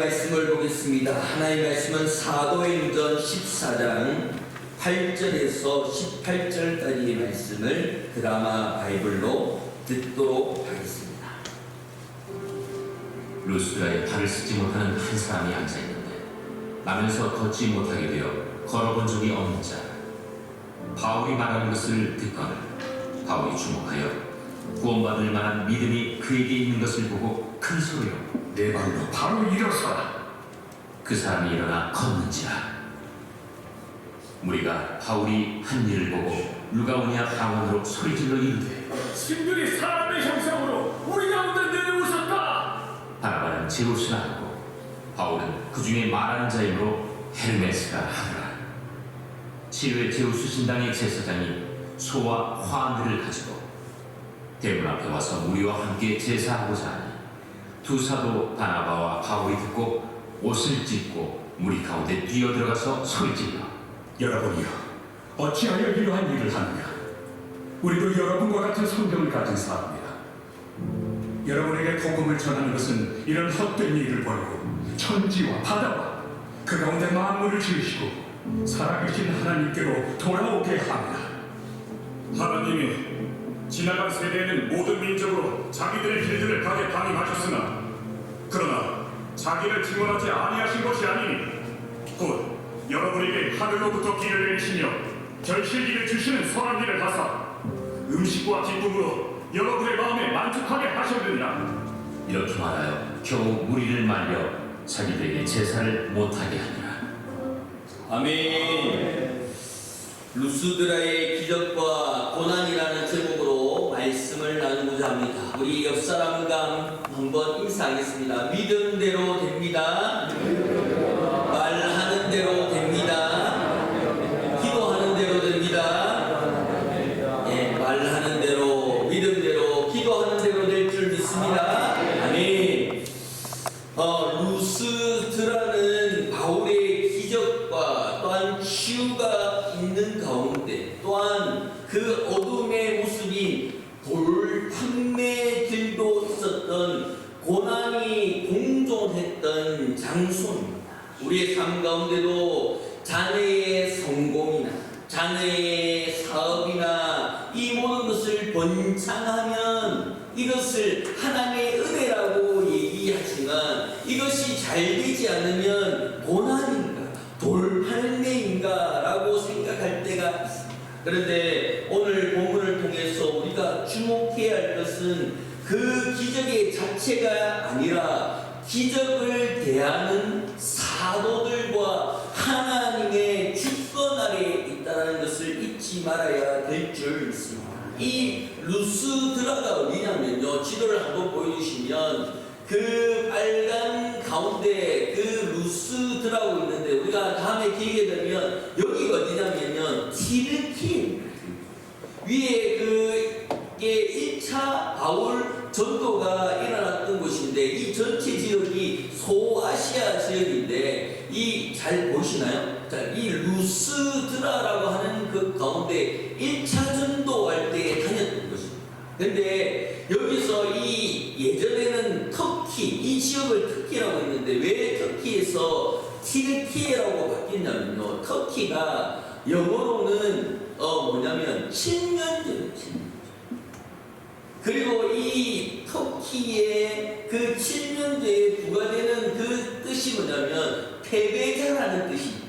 말씀을 보겠습니다. 하나님의 말씀은 사도행전 14장 8절에서 18절까지의 말씀을 드라마 바이블로 듣도록 하겠습니다. 루스드라에 발을 쓰지 못하는 한 사람이 앉아있는데 나면서 걷지 못하게 되어 걸어본 적이 없는 자. 바울이 말하는 것을 듣거늘 바울이 주목하여 구원받을 만한 믿음이 그에게 있는 것을 보고 큰 소리로 내 발로 바로 일어서라. 그 사람이 일어나 걷는지라. 무리가 바울이 한 일을 보고 루가오니아 방언으로 소리질러 이르되 신들이 사람의 형상으로 우리 가운데 내려오셨다. 바나바는 제루스라 하고 바울은 그 중에 말하는 자이므로 헤르메스라 하더라. 7회 제우스 신당의 제사장이 소와 화환들을 가지고 대문 앞에 와서 무리와 함께 제사하고자 하니 두 사도 바나바와 바울이 듣고 옷을 찢고 무리 가운데 뛰어들어가서 소리질러 여러분이여, 어찌하여 이러한 일을 하느냐? 우리도 여러분과 같은 성경을 가진 사람이다. 여러분에게 복음을 전하는 것은 이런 헛된 일을 버리고 천지와 바다와 그 가운데 만물을 지으시고 살아계신 하나님께로 돌아오게 합니다. 하나님이 지나간 세대에는 모든 민족으로 자기들의 길들을 가게 방임하셨으나 그러나 자기를 증언하지 아니하신 것이 아니니 곧 여러분에게 하늘로부터 길을 내리시며 결실기를 주시는 선한 일을 하사 음식과 기쁨으로 여러분의 마음에 만족하게 하셨느니라. 이렇게 말하여 겨우 무리를 말려 자기들에게 제사를 못하게 하니라. 아멘. 루스드라의 기적과 고난이라는 제목으로 말씀을 나누고자 합니다. 우리 옆 사람과 한번 인사하겠습니다. 믿음대로 됩니다. 말하는 대로 됩니다. 기도하는 대로 됩니다. 예, 말하는 대로, 믿음대로, 기도하는 대로 될 줄 믿습니다. 아멘. 루스드라는 바울의 기적과 또한 치유가 있는 가운데 또한 그 어둠의 모습인 돌판매들도 있었던 고난이 공존했던 장소입니다. 우리의 삶 가운데도 자녀의 성공이나 자녀의 사업이나 이 모든 것을 번창하면 이것을 하나님의 은혜라고 얘기하지만 이것이 잘 되지 않으면 고난인가 돌팔매인가 라고 생각할 때가 있습니다. 그런데 오늘 본문을 통해서 우리가 주목해야 할 것은 그 기적의 자체가 아니라 기적을 대하는 사도들과 하나님의 주권 아래에 있다는 것을 잊지 말아야 될 줄 믿습니다. 이 루스드라가 어디냐면요, 지도를 한번 보여주시면 그 빨간 가운데 그 루스드라고 있는데 우리가 다음에 기회가 되면 여기가 어디냐면요, 튀르키예입니다. 위에 그게 1차 바울 전도가 일어났던 곳인데 이 전체 지역이 소아시아 지역인데 이 잘 보시나요? 자, 이 루스드라라고 하는 그 가운데 1차 전도할 때 다녔던 것입니다. 근데 여기서 이 예전에는 터키, 이 지역을 터키라고 했는데 왜 터키에서 튀르키예라고 바뀌었냐면요, 터키가 영어로는 뭐냐면 7년제예요. 그리고 이 터키의 그 7년제에 부과되는 그 뜻이 뭐냐면 패배자라는 뜻입니다.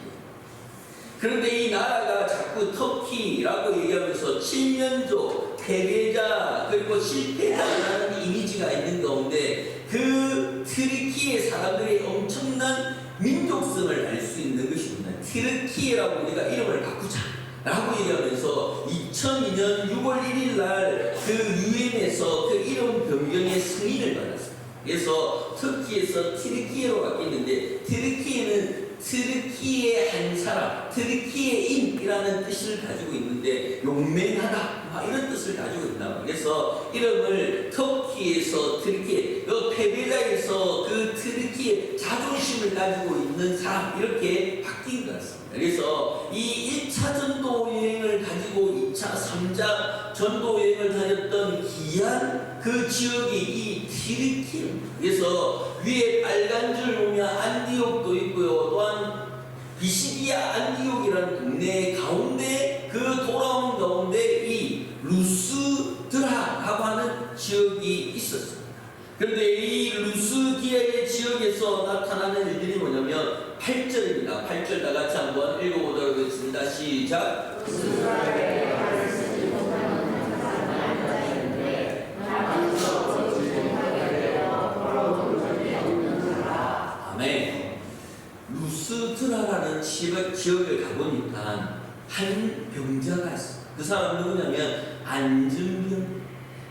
그런데 이 나라가 자꾸 터키라고 얘기하면서 7년조, 패배자, 그리고 실패자라는 이미지가 있는 가운데 그 튀르키예 사람들의 엄청난 민족성을 알 수 있는 것입니다. 튀르키예라고 우리가 이름을 바꾸자 라고 얘기하면서 2002년 6월 1일 날 그 유엔에서 그 이름 변경의 승인을 받았습니다. 그래서 터키에서 튀르키예로 바뀌었는데 튀르키예는 튀르키예 한 사람, 튀르키예인이라는 뜻을 가지고 있는데 용맹하다 이런 뜻을 가지고 있다. 그래서 이름을 터키에서 튀르키예, 그 패배자에서 그 튀르키예 자존심을 것을 가지고 있는 사람 이렇게 바뀐 것 같습니다. 그래서 이 1차 전도 여행을 가지고 2차, 3차 전도 여행을 다녔던 귀한 그 지역이 이 튀르키예입니다. 그래서 위에 빨간 줄 보면 안디옥도 있고요. 또한 비시디아 안디옥이라는 동네 가운데 그 돌아온 가운데 이 루스드라라고 하는 지역이 있었습니다. 그런데 이 루스디아의 지역에서 나타나는 일들이 뭐냐면 8절입니다. 8절 다 같이 한번 읽어보도록 하겠습니다. 시작. 아멘. 루스드라라는 지역을 가보니까 한 병자가 있어요. 그 사람 누구냐면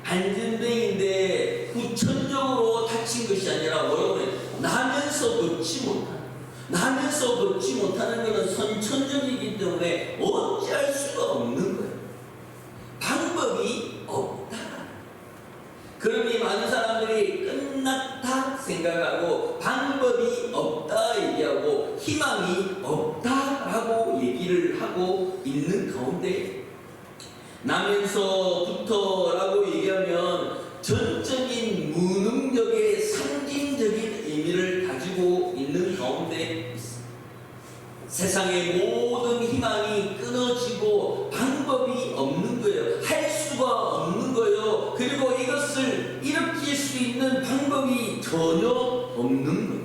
안전병인데 후천적으로 다친 것이 아니라 뭐라고 그래? 나면서 걷지 못하는 것은 선천적이기 때문에 어찌할 수가 없는 거예요. 방법이 없다. 그러니 많은 사람들이 끝났다 생각하고 방법이 없다 얘기하고 희망이 없다라고 얘기를 하고 있는 가운데 나면서부터라고 얘기하면 전적인 무능력의 상징적인 의미를 가지고 있는 가운데 있습니다. 세상의 모든 희망이 끊어지고 방법이 없는 거예요. 할 수가 없는 거예요. 그리고 이것을 일으킬 수 있는 방법이 전혀 없는 거예요.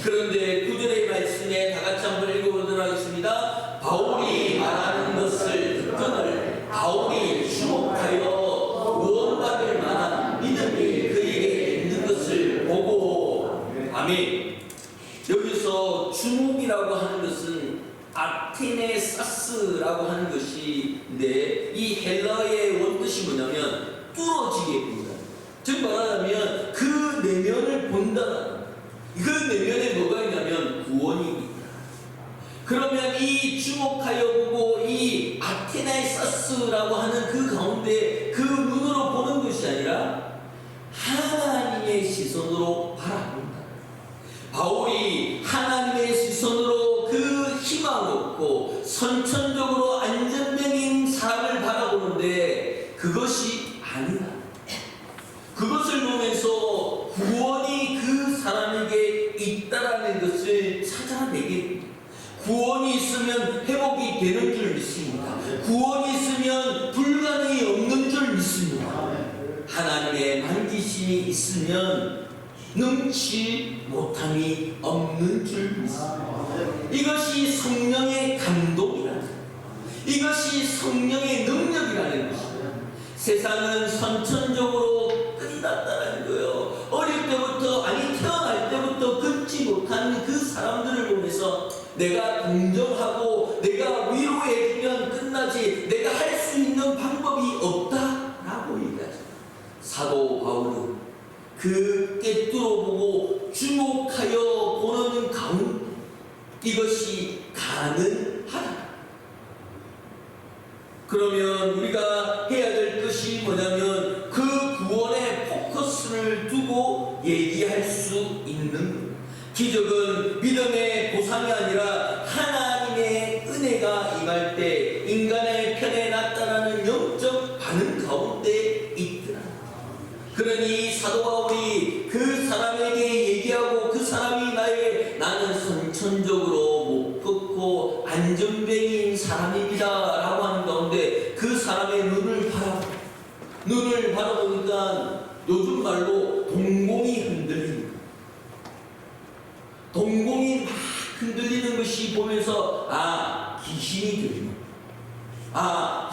그런데 9절의 말씀에 다 같이 한번 읽어보도록 하겠습니다. 바울이 말하는 것을 듣거늘 바울이 주목하여 구원받을 만한 믿음이 그에게 있는 것을 보고 아멘. 여기서 주목이라고 하는 것은 아테네사스라고 하는 것인데 이 헬라어의 원뜻이 뭐냐면 뚫어지게 본다. 즉 말하자면 그 내면을 본다. 그 내면에 뭐가 있냐면 구원이 있다. 그러면 이 주목하여 보고 이 아테네사스라고 하는 그 가운데 그 눈으로 보는 것이 아니라 하나님의 시선으로 바라본다. 바울이 하나님의 시선으로 그 희망 없고 선천적으로 안전병인 사람을 바라보는데 그것이 아니다. 그것을 보면서 구원이 그 사람에게 있다라는 것을 찾아내게 됩니다. 구원이 있으면 회복이 되는 줄 믿습니다. 구원이 있으면 불가능이 없는 줄 믿습니다. 하나님의 만지심이 있으면 능치 못함이 없는 줄 믿습니다. 이것이 성령의 감동이라는 것, 이것이 성령의 능력이라는 것입니다. 세상은 선천적으로 끝났다는 거예요. 어릴 때부터 태어날 때부터 걷지 못하는 그 사람들을 보면서 내가 동정하고 내가 위로해주면 끝나지 내가 할 수 있는 방법이 없다라고 얘기하죠. 사도 바울은 그 꿰뚫어보고 주목하여 보는 가운데 이것이 가능하다. 그러면 우리가 해야 될 것이 뭐냐면 그 구원에 포커스를 두고 얘기할 수 있는 것. 기적은 믿음의 보상이 아니라 하나님의 은혜가 임할 때 인간의 편에 나타나는 영적 반응 가운데 있더라. 그러니 사도 바울이 그 사람에게 얘기하고 그 사람이 나는 선천적으로 못 걷고 안전병인 사람입니다 라고 하는 가운데 그 사람의 눈을 바라보니까 요즘 말로 동공이 흔들립니다. 동공이 막 흔들리는 것이 보면서 귀신이 들리는,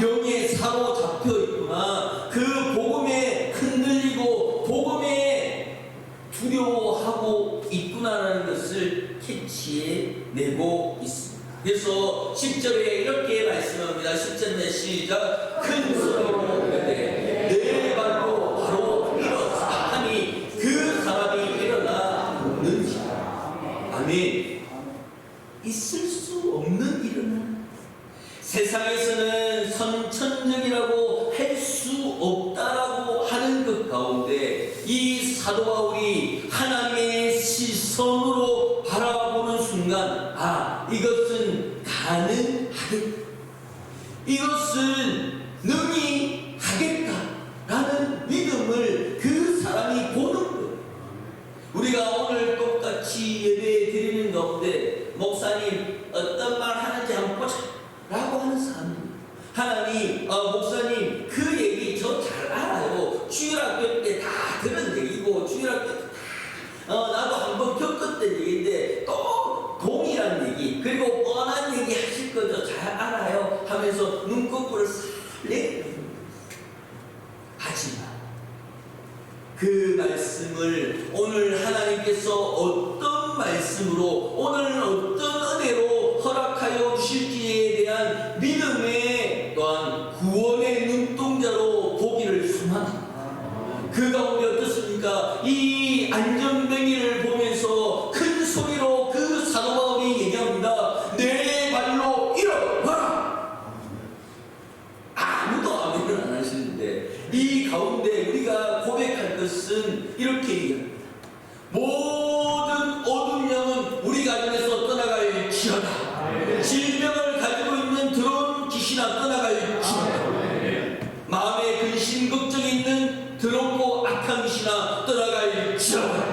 영에 사로잡혀 있구나. 그 복음에 흔들리고 복음에 두려워하고 있구나라는 것을 캐치해내고 있습니다. 그래서 10절에 이렇게 말씀합니다. 10절에 시작. 큰 소리로 그때 내 발로 바로 일어서 하니 그 사람이 일어나 걷는지라. 아멘. 있을 수 없는 일은 세상에서는 선천적이라고 할 수 없다라고 하는 것 가운데 이 사도 바울이 하나님의 시선으로 바라보고 순간 이것은 가능하겠다. 이것은 능히 하겠다라는 믿음을 그 사람이 보는 거예요. 우리가 오늘 똑같이 예배 드리는 가운데 목사님 어떤 말 하는지 한번 보자 라고 하는 사람입니다. 하나님, 목사님 그 얘기 저 잘 알아요. 주일학교 때 다 들은 얘기고 주일학교 때 나도 한번 겪었던 얘기인데 또 동일한 얘기 그리고 뻔한 얘기 하실 거죠. 잘 알아요 하면서 눈꺼풀을 싹 내리는 하지만 그 말씀을 오늘 하나님께서 어떤 말씀으로 오늘 어떤 은혜로 허락하여 주실지에 대한 믿음의 또한 구원의 눈동자로 보기를 소망합니다. 그 가운데 어떻습니까? 이 안전뱅이를 보면서 큰 소리로 그 사도 바울이 얘기합니다. 내 발로 일어나라. 아무도 아멘을 안 하시는데 이 가운데 우리가 고백할 것은 이렇게 얘기합니다. 모든 어둠 영은 우리 가정에서 떠나갈지어다. 질병을 가지고 있는 더러운 귀신아 떠나갈지어다. 마음에 근심 걱정이 있는 더럽고 악한 귀신아 떠나갈지어다.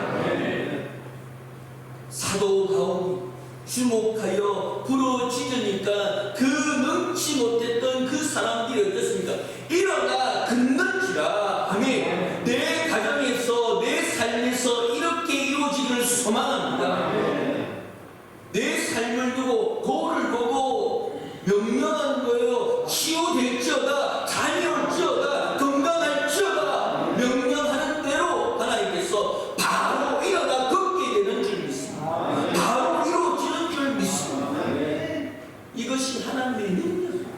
사도 바울이 주목하여 부르짖으니까 그 능치 못했던 그 사람들이 어떻습니까? 일어나 긋는지라. 아멘. 내 가정에서 내 삶에서 이렇게 이루어지기를 소망합니다. 내 삶을 두고 거울을 보고 명령하는 거예요. 치유될지어다, 잘 올지어다, 건강할지어다. 명령하는 대로 하나님께서 바로 일어나 걷게 되는 줄 믿습니다. 바로 이루어지는 줄 믿습니다. 이것이 하나님의 능력입니다.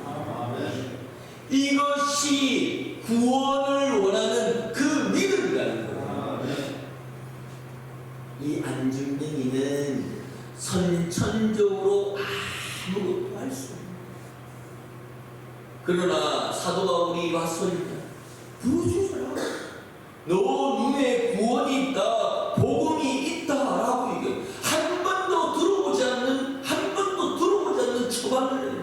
이것이 구원을 원하는 그 믿음이라는 거예요. 이 안중뱅이는 선천적으로 아무것도 할 수 없는. 그러나 사도 바울이 왔습니다. 부르짖어라. 너 눈에 구원이 있다, 복음이 있다라고 얘기해. 한 번도 들어보지 않는 처방을 해요.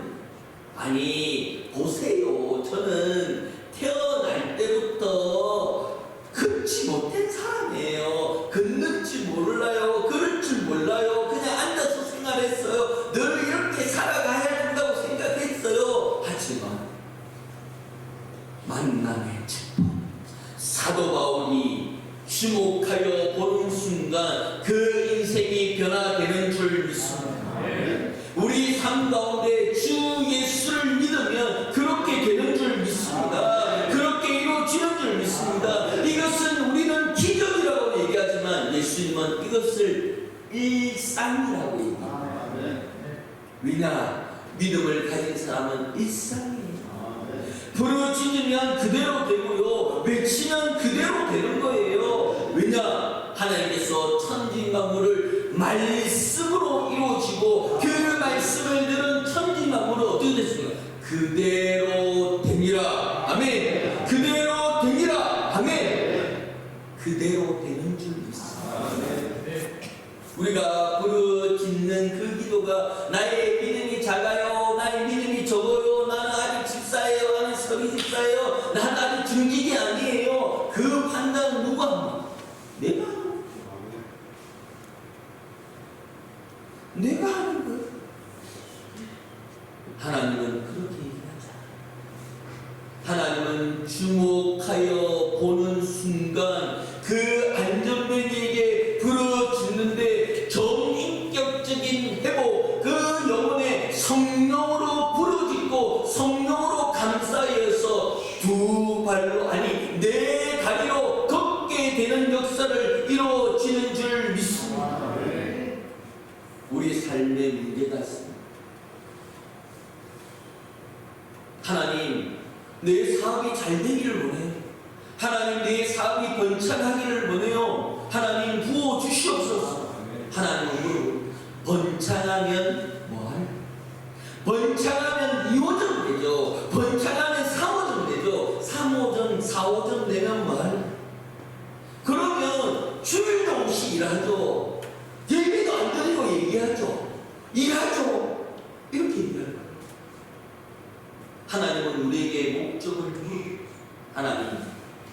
아니 보세요. 저는 태어날 때부터 걷지 못한 사람이에요. 걷는지 몰라요. 걸을 줄 몰라요. 그냥 앉아서 생활했어요. 늘 이렇게 살아가야 된다고 생각했어요. 하지만 만남의 첫 사도 바울이 주목하여 보는 순간 그 인생이 변화되는 줄 믿습니다. 우리 삶 가운데 주 예수를 믿으면 그렇게 되는 줄 믿습니다. 그렇게 이루어지는 줄 믿습니다. 이것은 우리는 기적이라고 얘기하지만 예수님은 이것을 일상이라고 얘기합니다. 왜냐? 믿음을 가진 사람은 일상이에요. 부르짖으면 그대로 되고요. 외치면 그대로 되는 거예요. 왜냐? 하나님께서 천지만물을 말씀으로 이루어지고 그 말씀을 들은 천지만물은 어떻게 됐습니까? 그대로 됩니다. 아멘. 그대로 됩니다. 아멘. 그대로 되는 줄 믿습니다. 우리가 부르짖는 그 기도가 나의 믿음이 작아요, 나의 믿음이 적어요, 나는 아직 집사예요, 나는 서리 집사예요, 나는 아직 중직이 아니에요. 그 판단은 누가 합니까? 내가 하는 거예요. 내가 하는 거예요. 하나님은 그렇게 얘기하잖아요. 하나님은 주목하여 보는 순간 그 안전뱅이에게 부르짖는데 전인격적인 회복, 그 영혼의 성령으로 부르짖고 성령으로 감싸여서 두 발로 아니 네 다리로 걷게 되는 역사를 이루어지는 줄 믿습니다. 우리 삶의 문제가 있습니다. 하나님, 내 사업이 잘 되기를 원해요. 하나님, 내 사업이 번창하기를 원해요. 하나님, 부어 주시옵소서. 하나님, 번창하면 뭐하냐? 번창하면 2호점 되죠. 번창하면 3호점 되죠. 3호점, 4호점 되면 뭐하냐? 그러면 주일도 없이 일하죠. 예배도 안 드리고 얘기하죠. 하나님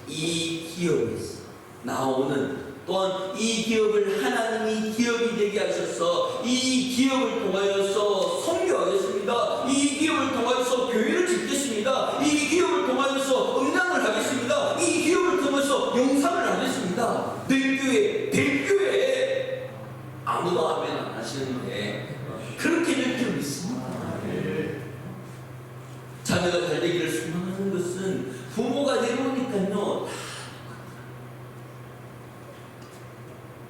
이 기업에서 나오는 또한 이 기업을 하나님이 기업이 되게 하셔서 이 기업을 통하여서 선교하겠습니다. 이 기업을 통하여서 교회를 짓겠습니다. 이 기업을 통하여서 음란을 하겠습니다. 이 기업을 통해서 영상을 하겠습니다. 내 교회 아무도 아멘 안 하시는데 그렇게 느끼고 있습니다. 자녀가 잘 되기를 소망하는 것은 부모가 내려오니까요.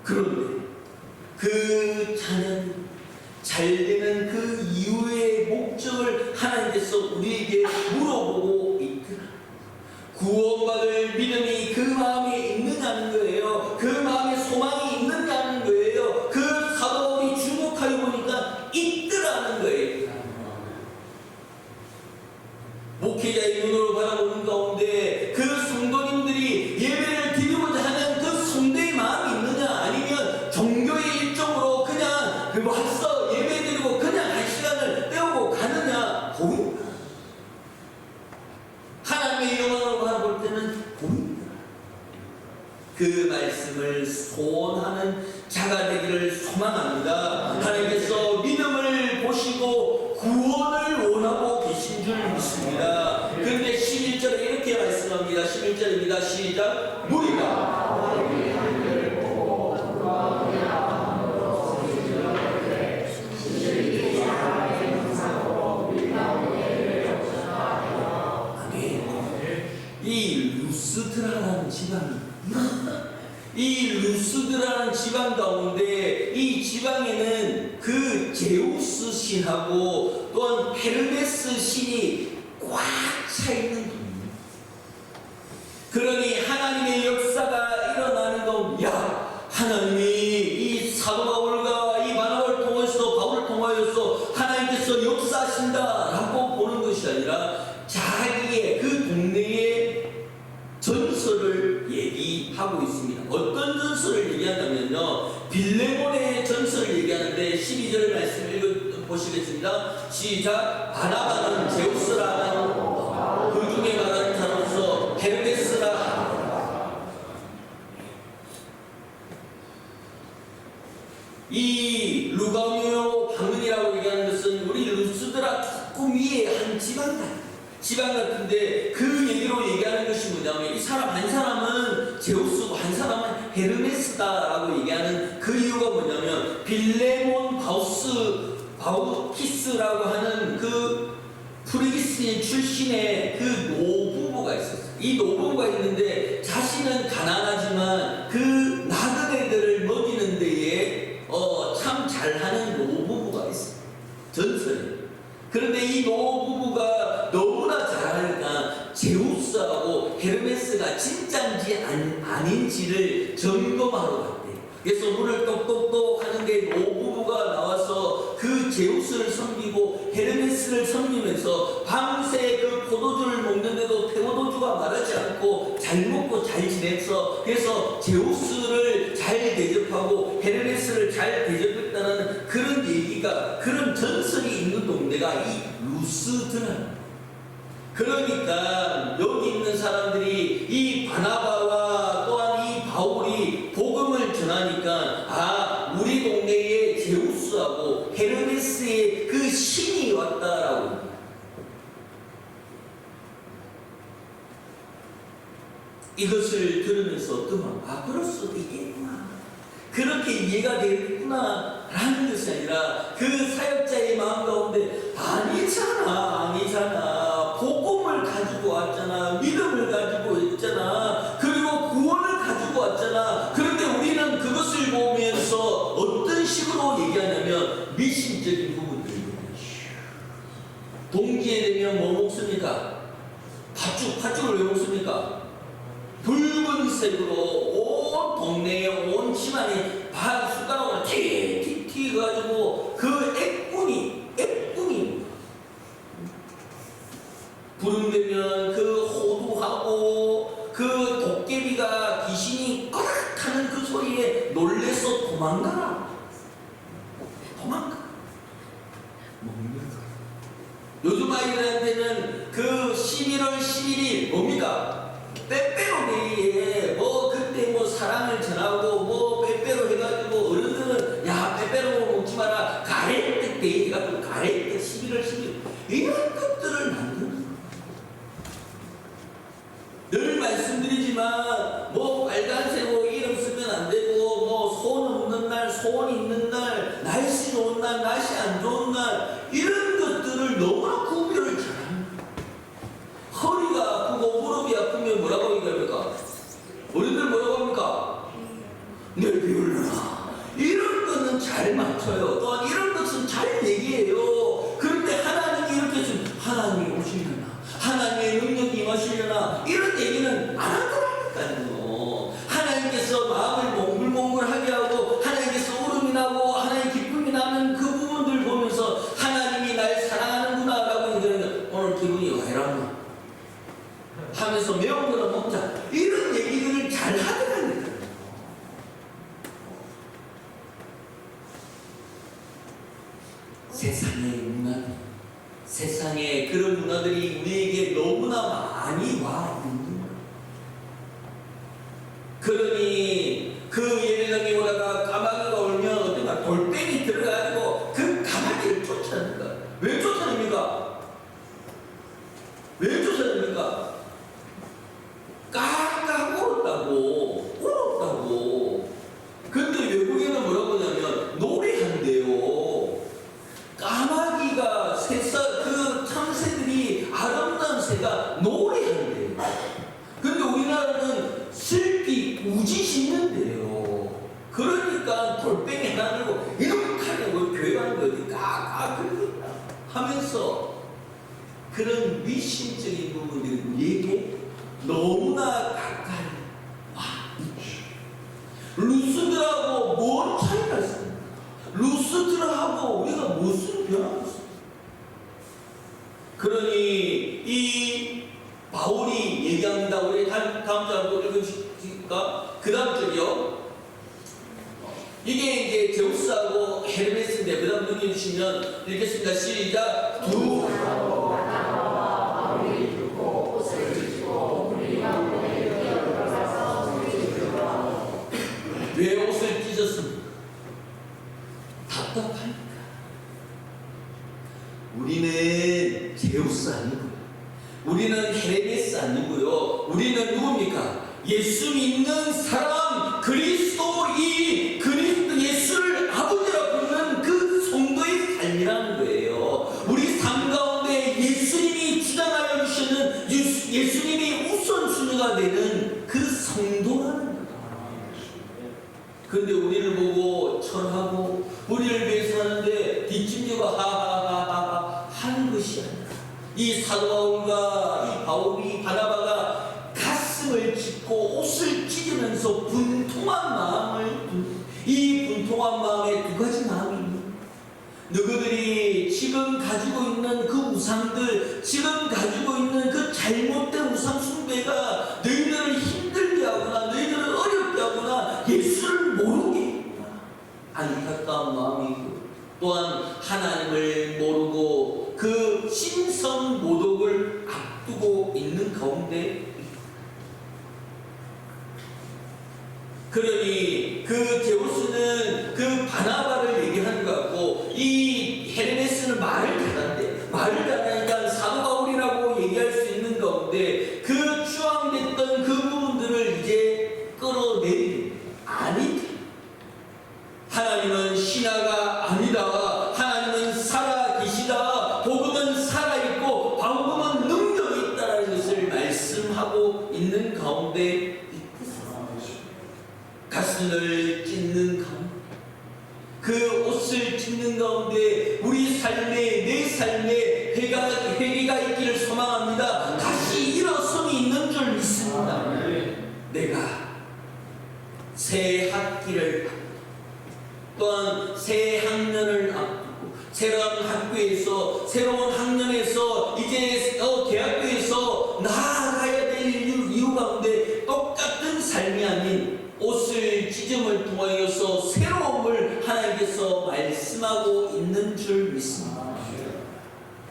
그런데 그 자녀는 잘 되는 그 이후의 목적을 하나님께서 우리에게 물어보고 있더라. 구원받을 믿음이 그 마음에 있느냐는 거예요. 그 마음에 소망이 있느냐는 거예요. 그 사도 바울이 주목하여 보니까 있더라는 거예요. 목회자의 눈으로 바라보는 가운데 그 성도님들이 예배를 드리고자 하는 그 성도의 마음이 있느냐, 아니면 종교의 일정으로 그냥 와서 예배 드리고 그냥 한 시간을 때우고 가느냐 보입니다. 하나님의 영광을 바라볼 때는 보입니다. 그 말씀을 소원하는 자가 되기를 소망합니다. 하나님께서 믿음을 보시고 구원을 원하고 계신 줄 믿습니다. 그런데 11절에 이렇게 말씀합니다. 11절입니다. 시작. 무리가 이 루스드라라는 지방이 이 루스드라는 지방 가운데 이 지방에는 그 제우스 신하고 또한 헤르메스 신이 꽉 차 있는 겁니다. 그러니 하나님의 역사가 일어나는 겁니다. 하나님이 이 사도 바울과 이 바나바를 통해서 바울을 통하여서 하나님께서 역사하신다라고 보는 것이 아니라 자기의 그 동네의 전설을 얘기하고 있습니다. 어떤 전설을 얘기한다면요, 빌레몬의 전설을 얘기하는데 12절 말씀 읽어보시겠습니다. 시작. 바나바는 제우스라는 그 중에 말하는 자로서 헤르메스라. 이 루가미오 방언이라고 얘기하는 것은 우리 루스드라 조금 위에 한 지방 같은데 그 얘기로 얘기하는 것이 뭐냐면 이 사람 한 사람은 제우스고 한 사람은 헤르메스다라고 얘기하는 그 이유가 뭐냐면 빌레몬 바우키스라고 하는 그 프리기스 출신의 그 노부부가 있었어요. 이 노부부가 있는데 자신은 가난하지만 그 나그네들을 먹이는 데에 참 잘하는 노부부가 있어요. 전설이에요. 그런데 이 노부부가 너무나 잘하니까 제우스하고 헤르메스가 진짜인지 아닌지를 점검하러 갔대요. 그래서 물을 똑똑똑 하는데 노부부가 나와서 그 제우스를 섬기고 헤르메스를 섬기면서 밤새 그 포도주를 먹는데도 포도주가 마르지 않고 잘 먹고 잘 지냈어. 그래서 제우스를 잘 대접하고 헤르메스를 잘 대접했다는 그런 얘기가, 그런 전설이 있는 동네가 이 루스드라. 그러니까 여기 있는 사람들이 이 바나바와 또한 이 바울이 복음을 전하니까 우리 동네에 제우스하고 헤르메스의 그 신이 왔다라고. 이것을 들으면서 어떠면 그럴 수도 있겠구나, 그렇게 이해가 되겠구나 라는 것이 아니라 그 사역자의 마음 가운데 아니잖아, 복음을 가지고 왔잖아, 믿음을 가지고 있잖아, 그리고 구원을 가지고 왔잖아. 그런데 우리는 그것을 보면서 어떤 식으로 얘기하냐면 미신적인 부분들입니다. 동기에 되면 뭐 먹습니까? 팥죽을 왜 먹습니까? 붉은색으로 온 동네에 온 집안에 숟가락으로 튀 가지고 그 애꾼이 부름되면 그 호두하고 그 도깨비가 귀신이 꺼락하는 그 소리에 놀래서 도망가. 요즘 아이들한테는 그 11월 11일 뭡니까? 빼빼로데이에 뭐 그때 뭐 사랑을 전하고 뭐 빼빼로 해가지고 어른들은 야 빼빼로 먹지 마라 가래떡 데이 해가지고 가래떡 11월 11일 이런 것들을 만드는 거예요. 늘 말씀드리지만 뭐 빨간색 뭐 이름 쓰면 안 되고 뭐 소원 없는 날 소원 있는 날 날씨 좋은 날 날씨 안 좋은 날 이런 것들을 너무나 구별을 잘합니다. 허리가 아프고 무릎이 아프면 뭐라고 얘기합니까? 어른들 뭐라고 합니까? 내 비올려라. 이런 거는 잘 맞춰요. 또한 이런 것은 잘 얘기해요. 그런데 하나님이 이렇게 해주면 하나님이 오시려나 하나님의 능력이 임하시려나 이런 얘기는 안 하더라니까요. 하나님께서 마음을 몽글몽글하게 하고 하나님께서 울음이 나고 하나님 기쁨이 나는 그 부분들 보면서 하나님이 날 사랑하는구나 라고 얘기하면 오늘 기분이 왜 이러나 하면서 매운 거나 먹자 이런 얘기들을 잘 하더라니까요. 세상의 문화, 세상에 그런 문화들이 우리에게 너무나 많이 와 있는 거예요. 그러니 그 예배당에 오다가 까마귀가 울면 어딘가 돌덩이 들어가지고 그 까마귀를 쫓아냅니다. 왜 쫓아냅니까? 왜 쫓아냅니까? 까까 울었다고. 근데 외국에는 뭐라고 하냐면 노래한대요. 까마귀가 그 참새들이 아름다운 새가 노래한대요. 근데 우리나라는 슬피 우지짖는데요. 그러니까 돌덩이 하나 들고 이렇게 하려고 교회 가는데 어디 까까 그러겠다 하면서 그런 미신적인 부분들이 우리에게 너무나 가까이 와 있죠. 루스들하고 뭔 차이가 있습니까? 루스들하고 우리가 무슨 변화가 있습니까? 그러니 이 바울이 얘기합니다. 우리 다음 장도 읽으실까? 그 다음 절이요. 이게 이제 제우스하고 헤르메스인데 그 다음 넘겨주시면 읽겠습니다. 시작. 두 왜 옷을 찢었습니까? 답답하니까. 우리는 제우스 아니고요. 우리는 헤르메스 아니고요. 우리는 누굽니까? 예수 믿는 사람, 그리스도인, 그리스도 예수를 아버지라 부르는 그 성도의 삶이라는 거예요. 우리 삶 가운데 예수님이 주장하여 주시는 예수님이 우선순위가 되는 그 성도라는 거예요. 근데 우리를 보고 철하고 우리를 위해서 하는데 뒷짐지고 하하하하 하는 것이 아니라 이 사도 바울과 이 바나바가 가슴을 찢고 옷을 찢으면서 분통한 마음을 이 분통한 마음에 두 가지 마음이 있는 거예요. 너희들이 지금 가지고 있는 그 우상들, 지금 가지고 있는 그 잘못된 우상 숭배가 너희들을 힘들게 하거나 너희들을 어렵게 하거나 예수를 모르게 했구나. 안타까운 마음이 있고 또한 하나님을 모르고 그 신성 모독을 앞두고 있는 가운데 그러니 그 제우스는 그 바나바를 얘기하는 것 같고 이 헤르메스는 말을 잘한대. 말을 잘하니까 사도 바울이라고 얘기할 수 있는 가운데 그 추앙됐던 그 부분들을 이제 끌어내리는 아니다. 하나님은 신화가 아니다. 하나님은 살아계시다. 복음은 살아있고 방법은 능력이 있다는 것을 말씀하고 있는 가운데 가슴을 찢는 가운데 그 옷을 찢는 가운데 우리 삶에 내 삶에 회개가 있기를 소망합니다. 다시 일어섬이 있는 줄 믿습니다. 내가 새 학기를 또한 새 학년을 앞두고 새로운 학교에서 새로운 학년에서 이제 대학교에서 나아가야 될 이유 가운데 똑같은 삶이 아닌 옷을 찢음을 통하여서 새로움을 하나님께서 말씀하고 있는 줄 믿습니다.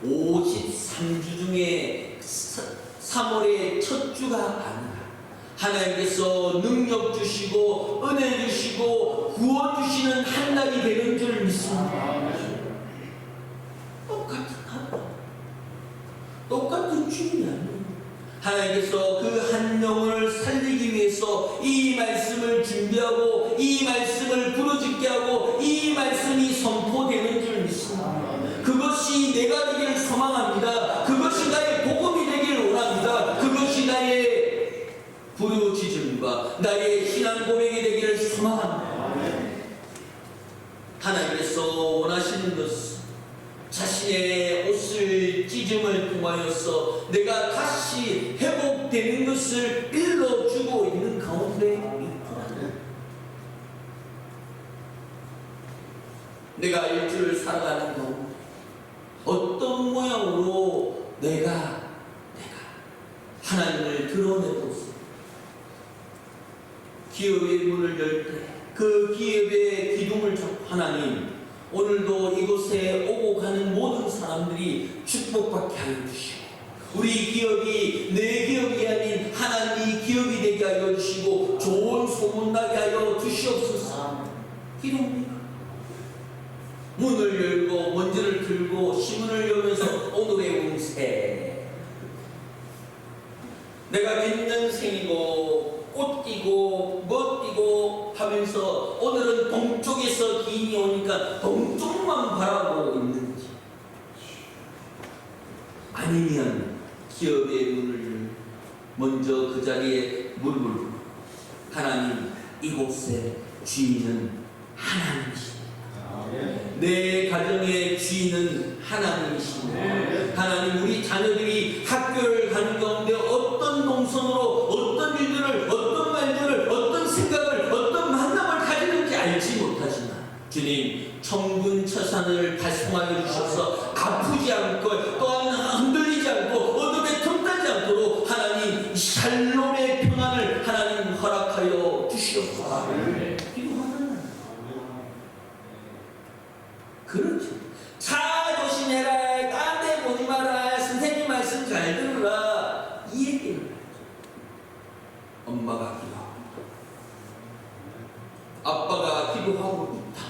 53주 중에 3월의 첫 주가 아니라 하나님께서 능력 주시고 은혜 주시고 구원 주시는 한 날이 되는 줄 믿습니다. 똑같은 하나, 똑같은 주님이 아니에요. 하나님께서 그 한 영혼을 살리기 위해서 이 말씀을 준비하고 이 말씀을 부르짖게 하고 이 말씀이 선포되는 줄 믿습니다. 그것이 내가 되기를 소망합니다. 그것이 나의 복음이 되기를 원합니다. 그것이 나의 부르짖음과 나의 신앙 고백이 되기를 소망합니다. 하나님께서 원하시는 것은 자신의 옷을 찢음을 통하여서 내가 다시 회복되는 것을 일러주고 있는 가운데 있구나. 내가 일주를 살아가는 가운데 어떤 모양으로 내가 하나님을 드러내고 기업의 문을 열 때 그 기업의 기둥을 잡고 하나님 오늘도 이곳에 오고 가는 모든 사람들이 축복받게 하여 주시고 우리 기업이 내 기업이 아닌 하나님의 기업이 되게 하여 주시고 좋은 소문나게 하여 주시옵소서. 기도합니다. 문을 열고 먼지를 들고 시문을 열면서 오늘의 운세 내가 몇 년생이고 꽃 띄고 멋 띄고 하면서 오늘은 동쪽에서 기인이 오니까 동쪽만 바라보고 있는지 아니면 기업의 문을 먼저 그 자리에 무릎을 꿇고 하나님 이곳의 주인은 하나님이십니다. 내 가정의 주인은 하나님이십니다. 하나님 우리 자녀들이 학교를 가는 가운데 어떤 동선으로 어떤 일들을 어떤 말들을 어떤 생각을 어떤 만남을 가지는지 알지 못하지만 주님 천군천사를 발송하여 주셔서 아프지 않고 또한 흔들리지 않고 어둠에 틈타지 않도록 하나님 샬롬의 평안을 하나님 허락하여 주시옵소서. 그렇죠. 차 조심해라, 딴 데 보지 마라, 선생님 말씀 잘 들으라 이 얘기를 하죠. 엄마가 기도하고 아빠가 기도하고 있다.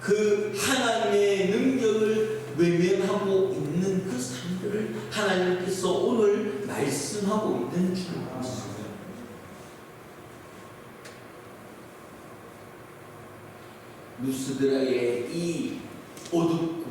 그 하나님의 능력을 외면하고 있는 그 삶들을 하나님께서 오늘 말씀하고 있는 줄 믿습니다. 누스드라의 이 어둡고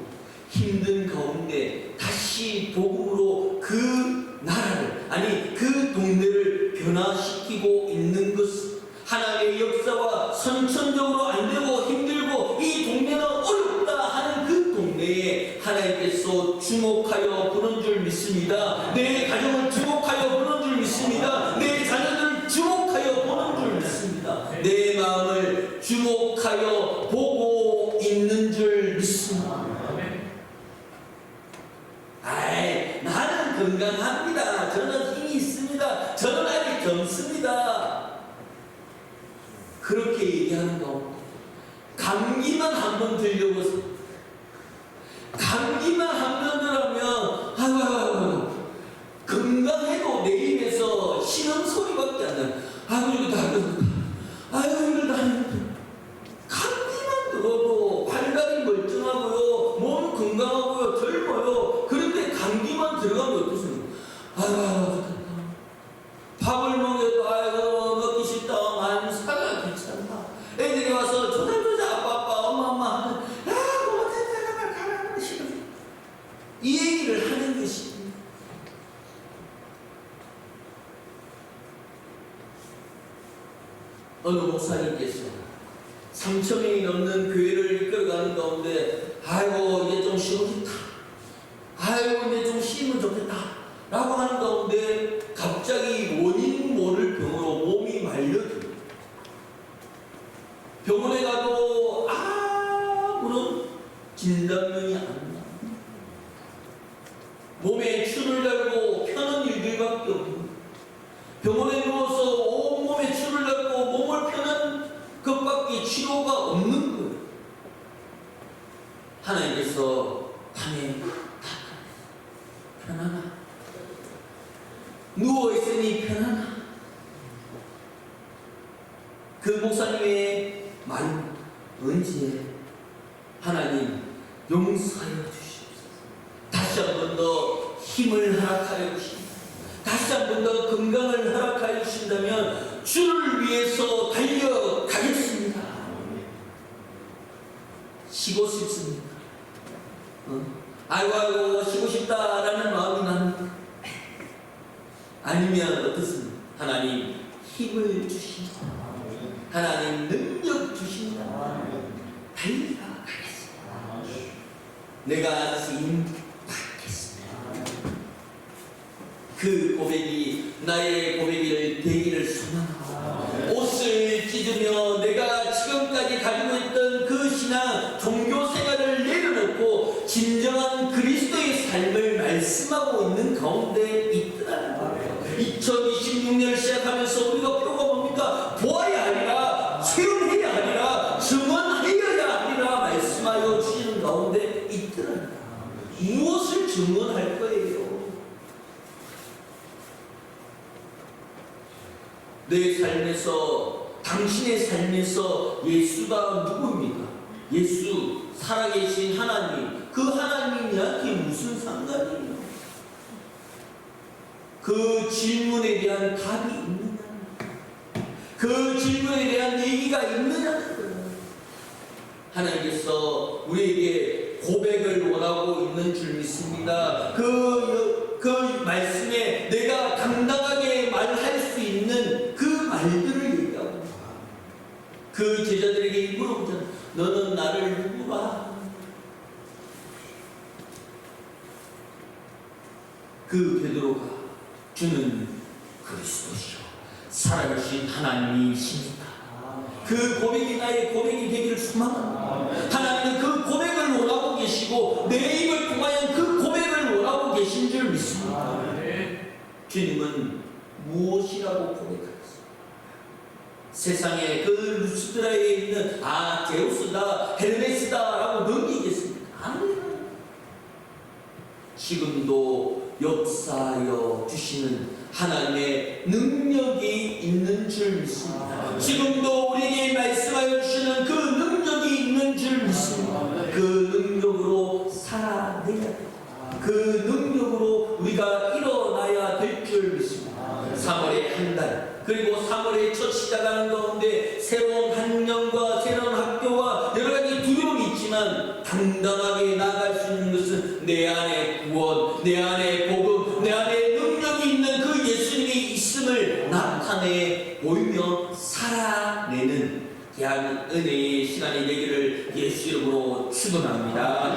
힘든 가운데 다시 복음으로 그 나라를 아니 그 동네를 변화시키고 있는 것은 하나님의 역사와 선천적으로 안 되고 힘들고 이 동네는 어렵다 하는 그 동네에 하나님께서 주목하여 보는 줄 믿습니다. 내 가정을 주목하여 보는 줄 믿습니다. 내 자녀들을 주목하여 보는 줄 믿습니다. 내 마음을 주목하여 보고 있는 줄 믿습니다. 아이, 나는 건강합니다. 저는 힘이 있습니다. 저는 아직 젊습니다. 그렇게 얘기하는 가운데 감기만 한번 들려보세요. 감기만 한번 들으면 아이고 건강해도 내 입에서 쉬는 소리밖에 안 나요. 아이고 이거 다 그렇다. 아이고 이거 다 감기만 들어도 발갈이 멀쩡하고요, 몸 건강하고요, 젊어요. 그런데 감기만 들어가면 어떠세요? 아이고 밥을 먹여도 아이고 먹기 싫다, 만사가 귀찮다. 애들이 와서 조자조자 아빠 엄마 하면 야 뭐 내가 가라는 싫어. 이 얘기를 하는 것입니다. 어느 목사님께서 3,000명이 넘는 교회를 이끌어가는 가운데 아이고 이제 좀 쉬어겠다, 아이고 이제 좀 쉬면 좋겠다 라고 하는 가운데 갑자기 원인 모를 병으로 몸이 말려듭니다. 병원에 가도 아무런 진단명이 안 나옵니다. 몸에 추를 달고 펴는 일들밖에 없습니다. 병원에 누워서 온몸에 추를 달고 몸을 펴는 것밖에 치료가 없는 거예요. 하나님께서 밤에 편안하 누워있으니 마음이 편하나? 그 목사님의 말 언제 하나님 용서하여 주시옵소서. 다시 한 번 더 힘을 허락하여 주십니다. 다시 한 번 더 건강을 허락하여 주신다면 주를 위해서 달려가겠습니다. 쉬고 싶습니다. 아이고 쉬고 싶다라는 마음이 납니다. 아니면 어떻습니까? 하나님 힘을 주십니다. 하나님 능력 주십니다. 달려가겠습니다. 내가 쓰임 받겠습니다. 그 고백이 나의 고백이 되기를 소망하고, 옷을 찢으며 내가 지금까지 가지고 있던 그 신앙 종교 생활을 내려놓고 진정한 그리스도의 삶을 말씀하고 있는 가운데 있더라는 거예요. 2026년 시작하면서 우리가 필요가 뭡니까? 보아야 하리라, 체험해야 하리라, 증언하여야 하리라 말씀하여 주시는 가운데 있더라는 거예요. 무엇을 증언할 거예요? 내 삶에서, 당신의 삶에서 예수가 누구입니까? 예수, 살아계신 하나님, 그 하나님이한테 무슨 상관이에요? 그 질문에 대한 답이 있느냐? 그 질문에 대한 얘기가 있느냐는 거예요. 하나님께서 우리에게 고백을 원하고 있는 줄 믿습니다. 그 말씀에 내가 당당하게 말할 수 있는 그 말들을 얘기하고, 그 제자들에게 물어보잖아요. 너는 나를 누구라? 그 베드로가 주는 그리스도시요 살아계신 하나님이십니다. 그 고백이 나의 고백이 되기를 소망합니다. 하나님은 그 고백을 원하고 계시고 내 입을 통하여 그 고백을 원하고 계신 줄 믿습니다. 주님은 무엇이라고 고백하셨습니까? 세상에 그 루스드라에 있는 제우스다, 헤르메스다 라고 넘기겠습니까? 아니에요. 지금도 역사하여 주시는 하나님의 능력이 있는 줄 믿습니다. 지금도 우리에게 말씀하여 주시는 그 능력이 있는 줄 믿습니다. 그 능력으로 살아내야 됩니다. 그 능력으로 우리가 일어나야 될 줄 믿습니다. 3월의 한 달, 그리고 3월의 첫 시작하는 가운데 새로운 학년과 새로운 학교와 여러 가지 두려움이 있지만 당당하게 나아갈 수 있는 것은 내 안에 구원, 내 안에 복음, 내 안에 능력이 있는 그 예수님이 있음을 나타내 보이며 살아내는 귀한 은혜의 시간이 되기를 예수 이름으로 축원합니다.